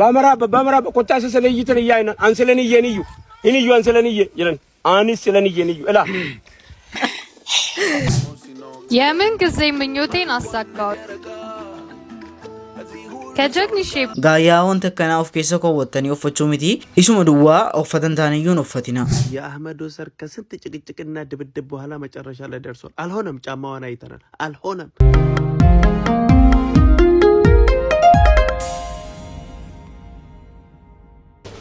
በምዕራብ ቆጣ ስለይተን ያይና አንሰለኒ የኒዩ ኢኒዩ አንሰለኒ ይለን አንስ ስለኒ የኒዩ እላ የምን ጊዜ ምኞቴን አሳካው ከጀግኒ ሼፕ ጋያውን ተከና ኦፍ ኬሰ ኮወተኒ ኦፈቹ ሚቲ ኢሱመ ዱዋ ኦፈተን ታንዩን ኦፈቲና የአህመድ ወሰር ከስንት ጭቅጭቅና ድብድብ በኋላ መጨረሻ ላይ ደርሷል። አልሆነም። ጫማዋን አይተናል። አልሆነም።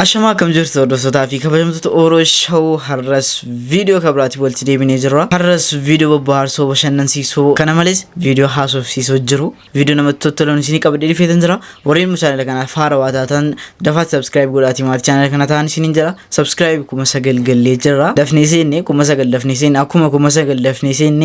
አሸማ ከምጅርት ወዶሶታ ፊ ከበጀምቱ ኦሮሻው ሐረስ ቪዲዮ ከብራቲ ወልቲ ዴቢኔ ጅራ ሐረስ ቪዲዮ በባርሶ በሸነን ሲሶ ከነመለስ ቪዲዮ ሃሶፍ ሲሶ ጅሩ ቪዲዮ ነመተተሉን ሲኒ ቀበደ ዲፌተን ጅራ ወሬን ሙቻለ ለከና ፋራዋታታን ደፋት ሰብስክራይብ ጎላቲ ማት ቻናል ከናታን ሲኒ ጅራ ሰብስክራይብ ኩመሰገል ገለ ጅራ ደፍኔሴኔ ኩመሰገል ደፍኔሴኔ አኩመ ኩመሰገል ደፍኔሴኔ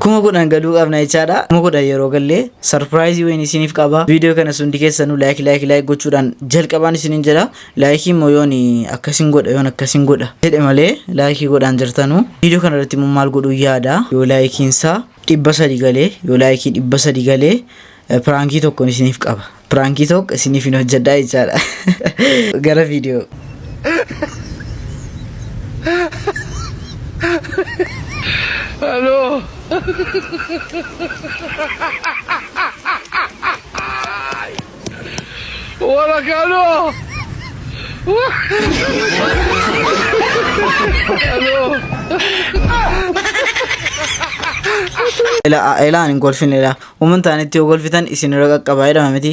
kuma godhan galuu qabna jechaadha. Kuma godhan yeroo galle surprise wayni isiniif qaba. Video kana sundi keessanu like gochuudhaan jalqabaan isinin jedha. Like immoo yoon akkasin godha yoon akkasin godha jedhe malee like godhaan jirtanu. Video kana irratti immoo maal godhuu yaada yoo like insa 300 galee yoo like 300 galee pranki tokko isiniif qaba. Pranki tokko isiniif hin hojjedha jechaadha. Gara video Hello. Hola, Carlos. Hello. Ela ani golfin ela umuntu aniti golfitan isin raqaqaba ida mameti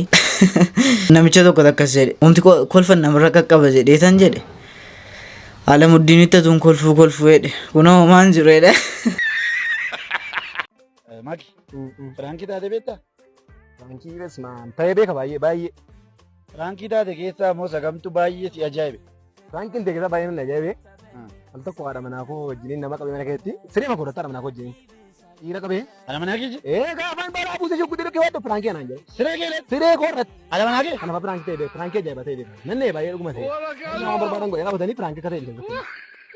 namicha tokko takkas jedhe umti golfan nam raqaqaba jedhe tan jedhe alamuddinitta tun golfu jedhe kuno man jirede Maki, Franki taate beektaa? Franki besma ta'ee beeka baay'ee. Franki taate keessaa immoo sagamtu baay'ee si ajaa'ibe. Frankiin ta'e keessaa baay'ee na ajaa'ibe. Al tokko haadha manaa koo wajjiniin nama qabee mana keessatti siree makoo dhatta haadha manaa koo wajjiniin. Dhiira qabee. Haadha manaa keessa? Gaafaan balaa buusee shukkutii dhukkee waattu Frankii anaan jedhe. Siree keelee? Siree koo irratti. Haadha manaa kee? Kanafa Franki ta'e beeku. Franki ajaa'iba ta'e beeku. Nannee baay'ee dhuguma ta'e. Nama barbaadan godhee qabatanii Franki akka ta'e beeku.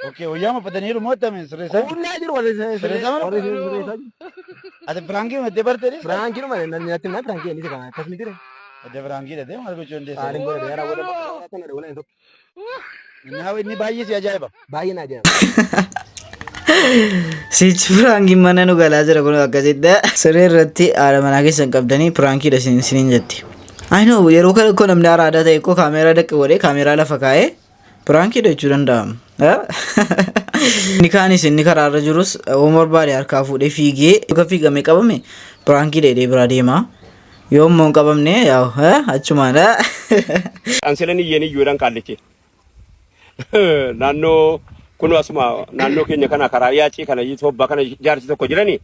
Oke, uyama pataniru motamen seresa. Ulla jiru wala seresa mara. Ate Franki mate barte. Franki no mane nati na Franki ni kana kasmi dire. Ate Franki de mal ko chonde. Arin gore yara wala tan de wala ento. Na we ni bayi si ajaiba. Bayi na ajaiba. Sichi Franki mananu gala jira kono akkasidda sere ratti ara manage sankabdani Franki da sinin jetti. I know yero ko namni arada ta'e ko kamera dak wale kamera la fakae Franki de churanda. Nikaanis inni karaarra jirus Omar Baari harkaa fuudhee fiigee akka fiigame qabame Franki de bira deema yoo immoo qabamne yaw achumaadha. Anselani yeni yuudhaan kaalleche naannoo kun asuma naannoo keenya kana karaa yaacii kana Itoophiyaa kana jaarsi tokko jirani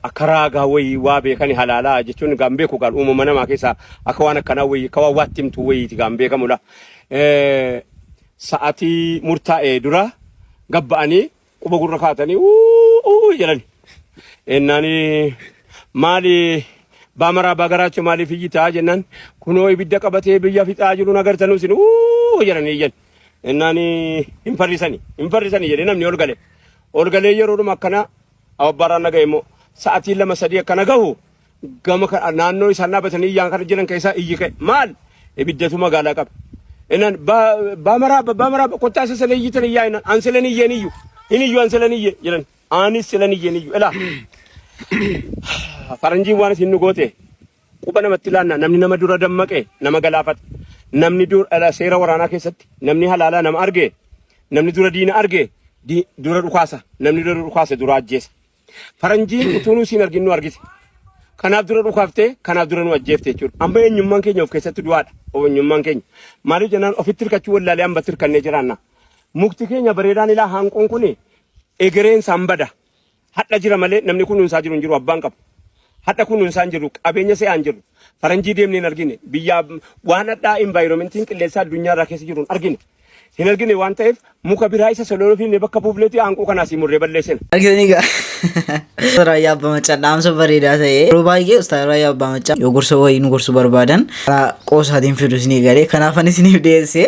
akaraa gaawwii waa beekani halaalaa jechuun gambee ku gaal uumama namaa keessa akka waan akkanaa wayii kawaa waattimtu wayiiti gambee kamudha. Saati murtaa'e dura gabba'anii quba gurra kaatanii jedhani ennani maali baamara bagaraacho maali fiyyitaa jennan kunoo ibidda qabatee biyya fixaa jiru nagartanuu sin jedhani yen ennani hin farrisani jedhe namni ol galee yeroodhuma akkana awabbaaraan naga immoo sa'aatii 2-3 akkana gahu gama naannoo isaan dhaabatanii iyyaan kana jiran keessaa iyyi ka'e maal ibiddatu magaalaa qaba. Enan bamara ቆጣ ስለይተን ያይና አንሰለኒ የኒዩ ኢኒዩ አንሰለኒ ይለን አንስ ስለኒ የኒዩ እላ ፈረንጂ ዋንስ ይንጎቴ ቁበነ መትላና ነምኒ ነመ ዱረ ደመቀ ነመ ገላፈት ነምኒ ዱር አላ ሴራ ወራና ከሰት ነምኒ ሐላላ ነመ አርጌ ነምኒ ዱረ ዲና አርጌ ዱረ ዱካሳ ነምኒ ዱረ ዱካሳ ዱረ አጀስ ፈረንጂ ኡቱኑ ሲነርጊኑ አርጊት kanaaf dura dhukaafte kanaaf dura nu ajjeefte jechuudha. Amma eenyummaan keenya of keessatti du'aadha. Eenyummaan keenya maaliif jennaan ofitti hirkachuu wallaalee hamba hirkannee jiraanna. Mukti keenya bareedaan ilaa hanqoon kun egereen sambada. Hadha jira malee namni kun nuunsaa jiru hin jiru abbaan qabu. Hadha kun nuunsaa hin jiru qabeenya se'aa hin jiru. Faranjii deemnee hin argine biyya waan hadhaa environmentiin qilleensa addunyaa irraa keessa jiru hin argine. Hin argine waan ta'eef muka biraa isa sololoofiin bakka buufleetii hanqoo kanaas murree balleessina. Argitaniigaa. Raayyaa abbaa macaa dhaamsa bareedaa ta'e yeroo baay'ee ustaara raayyaa abbaa macaa yoo gorsa wayii nu gorsuu barbaadan karaa qoosaatiin fiduu isinii galee kanaafan isiniif dhiyeesse.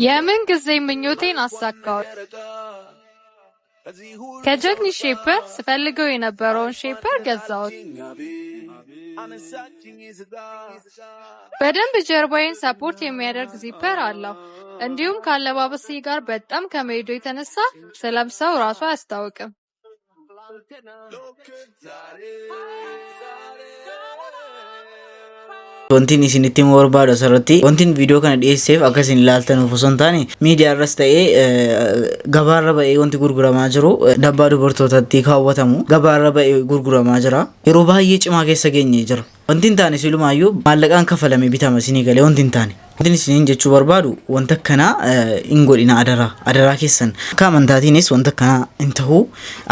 የምን ጊዜ ምኞቴን አሳካው ከጀግኒ ሼፐር ስፈልገው የነበረውን ሼፐር ገዛሁት። በደንብ ጀርባዬን ሰፖርት የሚያደርግ ዚፐር አለው። እንዲሁም ካለባበሴ ጋር በጣም ከመሄዱ የተነሳ ስለብሰው ራሱ አያስታውቅም። Wanti isinitti himuu barbaadu asirratti wanti viidiyoo kana dhiyeesseef akka isin ilaaltan osoo hin taane miidiyaa irras ta'ee gabaarra ba'ee wanti gurguramaa jiru dabbaa dubartootatti kaawwatamu gabaarra ba'ee gurguramaa jira. Yeroo baay'ee cimaa keessa geenye jira. Wanti hin taane silumaayyuu maallaqaan kafalame bitama isinii galee wanti hin taane. Wanti isiniin jechuu barbaadu wanta akkanaa hin godhina adaraa keessan. Akka amantaatiinis wanta akkanaa hin ta'u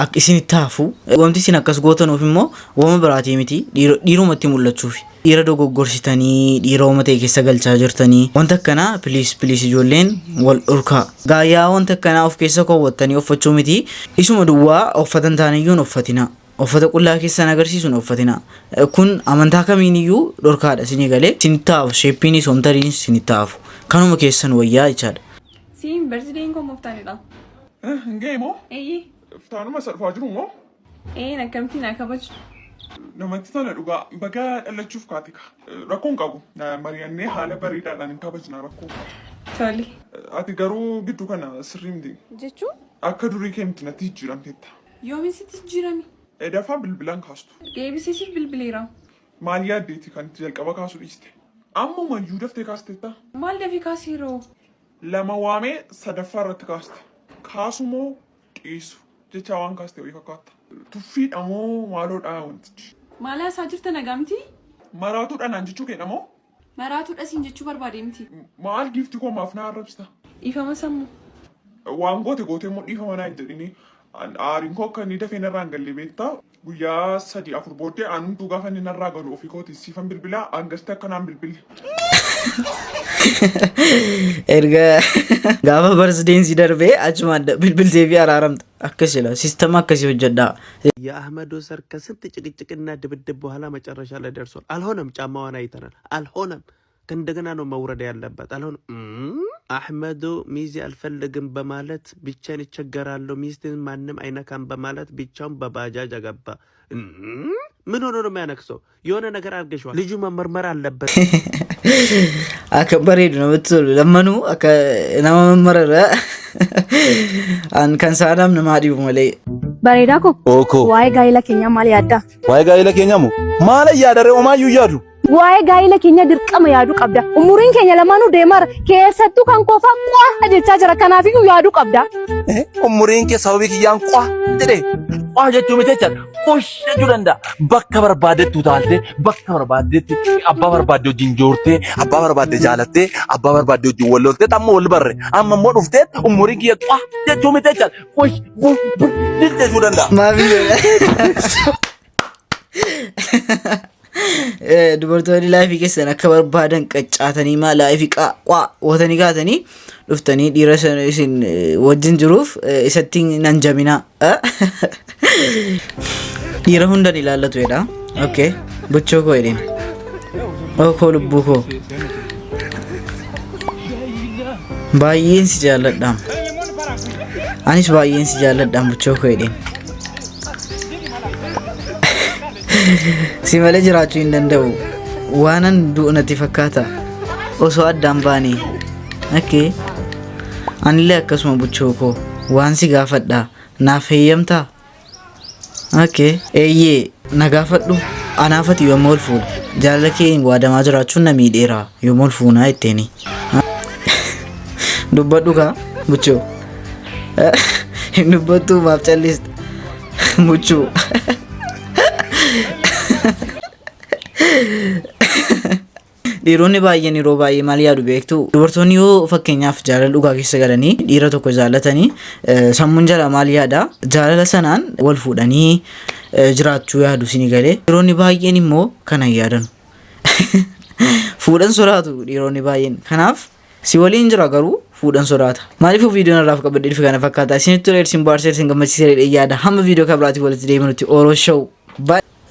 akka isinitti hafu wanti isin akkas gootanuuf immoo wama biraatii miti dhiirumatti mul'achuufi. Dhiira dogoggorsitanii dhiira uummata keessa galchaa jirtanii wanta akkanaa piliis ijoolleen wal dhorkaa gaayyaa wanta akkanaa of keessa kaawwattanii uffachuu miti isuma duwwaa uffatan taaniyyuun uffatina uffata qullaa keessan agarsiisuun uffatina kun amantaa kamiiniyyuu dhorkaadha isinii galee isinitti hafu sheeppiinis homtariinis isinitti hafu kanuma keessan wayyaa jechaadha. Siin birthday koo muftaanidha. Ngeemoo? Eeyyee. Iftaanuma salphaa jiru moo? Akkamittiin haa kabaju? Namatti tola dhugaa baga dhalachuuf kaatika. Rakkoon qabu. Mari'annee haala bareedaadhaan hin kabajna rakkoo. Toli. Ati garuu gidduu kana sirrii miti. Jechuun? Akka durii kee miti natti jijjiiramteetta. Yoomi sitti jijjiirami? Dafaa bilbilaan kaastu. Deebisiisiif bilbileera. Maal yaaddeeti kan itti jalqaba kaasuu dhiiste? Ammuma iyyuu daftee kaastetta? Maal dafii kaasiiroo? Lama waamee sadaffaa irratti kaaste. Kaasumoo dhiisu jecha waan kaaste wayii fakkaata. Tuffiidha moo maaloodhaa wantichi? Maal haasaa jirta nagaa miti? Maraatuudha naan jechuu keenya moo? Maraatuudha siin jechuu barbaade miti. Maal giiftii koo maaf na arrabsita? Dhiifama sammuu. Waan gootee immoo dhiifama naa jedhini aariin koo akka inni dafee narraa hin galle beektaa guyyaa 3-4 booddee aanutu gaafa inni narraa galu ofii kooti siifan bilbilaa angasti akkanaan bilbilli. Erga gaafa barsideensi darbee achuma bilbiltee fi araaramta akkasila ሲስተም akkasii hojjedha. የአህመድ ወሰር ከስንት ጭቅጭቅና ድብድብ በኋላ መጨረሻ ላይ ደርሷል። አልሆነም። ጫማዋን አይተናል። አልሆነም። ከእንደገና ነው መውረድ ያለበት። አልሆነም። አህመዱ ሚዜ አልፈልግም በማለት ብቻዬን እቸገራለሁ ሚስትን ማንም አይነካም በማለት ብቻውን በባጃጅ አገባ። ምን ሆኖ ነው የሚያነክሰው? የሆነ ነገር አድርገሽዋል። ልጁ መመርመር አለበት። አከበሬዱ ነው ብትሉ ለመኑ nama መመረረ kan saadam nama dhibu malee. Bareedaa ko waa'ee gaa'ela keenyaa maal yaadda? Waa'ee gaa'ela keenyaa moo maal yaadare homaayyuu yaadu? Waa'ee gaa'ela keenya dirqama yaaduu qabda. Umuriin keenya lamaanuu deemara keessattuu kan koofaa qo'a jechaa jira kanaafiyyuu yaaduu qabda. Umuriin kee sababii kiyyaan qo'a jedhee qo'a jechuun miti jechaadha. Qosh jechuu danda'a. Bakka barbaadettu taalte bakka barbaadetti abbaa barbaadde wajjin joortee abbaa barbaadde jaalattee abbaa barbaadde wajjin wal loltee amma wal barre amma immoo dhuftee umuriin kiyya qo'a jechuun miti jechaadha. Qosh jechuu danda'a. Dubartoonni laayifii keessan akka barbaadan qaccaatanii maa laayifii qaa watanii kaatanii dhuftanii dhiira isin wajjin jiruuf isatti nan jaminaa. Dhiira hundan ilaallatu jedha. Okay. Buchoo koo jedheen. Koo lubbuu koo. Baay'een si jaalladha. Anis baay'een si jaalladha buchoo koo jedheen. Si malee jiraachuu hin danda'u. Waanan du'u natti fakkaata. Osoo addaan baane. Okay. Anillee akkasuma buchoo koo waan si gaafadha naaf heeyyamtaa? Okay. Eeyyee na gaafadhu anaafati yommuu ol fuudha. Jaalala kee waadamaa jiraachuun na miidheera yommuu ol fuunaa jetteeni. Dubbadhu kaa buchoo. Hin dubbattuu maaf callista buchoo. Dhiironni baay'een yeroo baay'ee maal yaadu beektu dubartoonni yoo fakkeenyaaf jaalala dhugaa keessa galanii dhiira tokko jaallatanii sammuun jala maal yaada jaalala sanaan wal fuudhanii jiraachuu yaadu isinii galee dhiironni baay'een immoo kana yaadan fuudhan sodaatu dhiironni baay'een kanaaf si waliin jira garuu fuudhan sodaata maaliif viidiyoon irraa qabadde dhufe kana fakkaata isinitti tolee isin baarsee isin gammachiisee yaada hamma viidiyoo kabiraatti walitti deebinutti Oroos Show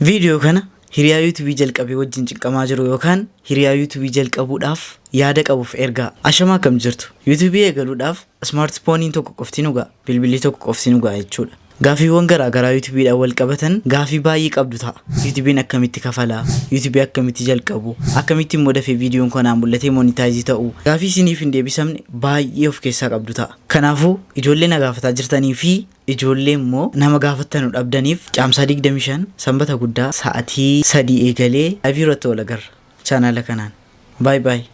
viidiyoo kana hiriyaa yuutuubii jalqabee wajjin cinqamaa jiru yookaan hiriyaa yuutuubii jalqabuudhaaf yaada qabuuf ergaa ashamaa akkam jirtu yuutuubii eegaluudhaaf smaartifooniin tokko qofti nu ga'a bilbilli tokko qofti nu ga'a jechuudha gaafiiwwan garaagaraa yuutuubiidhaan wal qabatan gaafii baay'ee qabdu ta'a. yuutuubiin akkamitti kafalaa, yuutuubii akkamitti jalqabu, akkamitti immoo dafee viidiyoon kanaan mul'atee monitaayizii ta'u, gaafii isiniif hin deebisamne baay'ee of keessaa qabdu ta'a. Kanaafuu ijoollee na gaafataa jirtanii fi ijoollee immoo nama gaafatanu dhabdaniif caamsaa 25 sanbata guddaa sa'atii 3 eegalee live irratti wal agarra chaanaala kanaan. Bye bye.